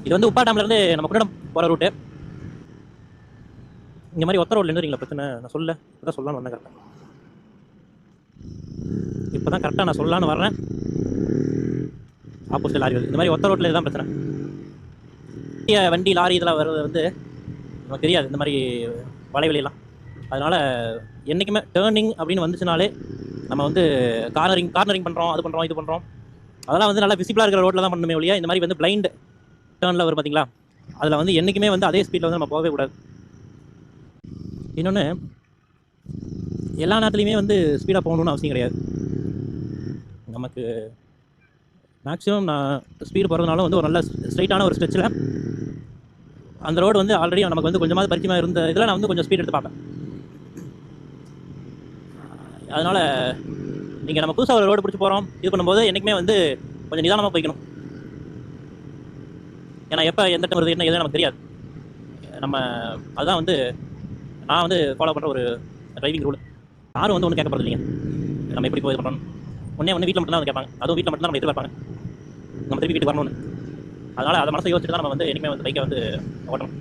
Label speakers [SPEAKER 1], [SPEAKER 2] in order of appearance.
[SPEAKER 1] இது வந்து உப்பா டேம்லேருந்து நம்ம குன்னடம் போகிற ரூட்டு. இந்த மாதிரி ஒத்த ரோட்ல இருந்துறீங்களா பிரச்சனை? நான் சொல்ல இப்போ சொல்லலாம்னு வந்தேன். கரெக்டாக இப்போ தான் கரெக்டாக நான் சொல்லலான்னு வர்றேன். ஆப்போசிட் லாரிகள் இந்த மாதிரி ஒத்த ரோட்டில் இதுதான் பிரச்சனை. வண்டி லாரி இதெல்லாம் வர்றது வந்து நமக்கு தெரியாது, இந்த மாதிரி வளைவெளியெல்லாம். அதனால் என்றைக்குமே டேர்னிங் அப்படின்னு வந்துச்சுனாலே நம்ம வந்து கார்னரிங் பண்ணுறோம், அது பண்ணுறோம், இது பண்ணுறோம், அதெல்லாம் வந்து நல்லா விசிபிளாக இருக்கிற ரோட்டில் தான் பண்ணணுமே ஒழிய இந்த மாதிரி வந்து பிளைண்ட் டேர்னில் வரும் பார்த்தீங்களா, அதில் வந்து என்றைக்குமே வந்து அதே ஸ்பீடில் வந்து நம்ம போகவே கூடாது. இன்னொன்று, எல்லா நேரத்துலையுமே வந்து ஸ்பீடாக போகணுன்னு அவசியம் கிடையாது. நமக்கு மேக்ஸிமம் நான் ஸ்பீடு போகிறதுனால வந்து ஒரு நல்ல ஸ்ட்ரைட்டான ஒரு ஸ்ட்ரெச்சில் அந்த ரோடு வந்து ஆல்ரெடி நமக்கு வந்து கொஞ்சமாவது பரிச்சயமாக இருந்த இதில் நான் வந்து கொஞ்சம் ஸ்பீட் எடுத்து பார்ப்பேன். அதனால் நீங்கள் நம்ம புதுசாக ஒரு ரோடு பிடிச்சி போகிறோம் இது பண்ணும்போது என்றைக்குமே வந்து கொஞ்சம் நிதானமாக போய்க்கணும். ஏன்னா எப்போ எந்த டைம் வருது என்ன எதுவும் நமக்கு தெரியாது. நம்ம அதுதான் வந்து நான் வந்து ஃபாலோ பண்ணுற ஒரு டிரைவிங் ரூல். யாரும் வந்து ஒன்றும் கேட்க போகிறது இல்லைங்க. நம்ம எப்படி போய் இது பண்ணுறோம் ஒன்றே வீட்டில் மட்டும் தான் வந்து கேட்பாங்க. அதுவும் வீட்டில் மட்டும் தான் நம்ம எதிர்பார்ப்பாங்க நம்ம திருப்பி வீட்டுக்கு வரணும்னு. அதனால் அதை மனசை யோசிச்சுட்டு தான் நம்ம வந்து இனிமேல் வந்து பைக்கை வந்து ஓட்டணும்.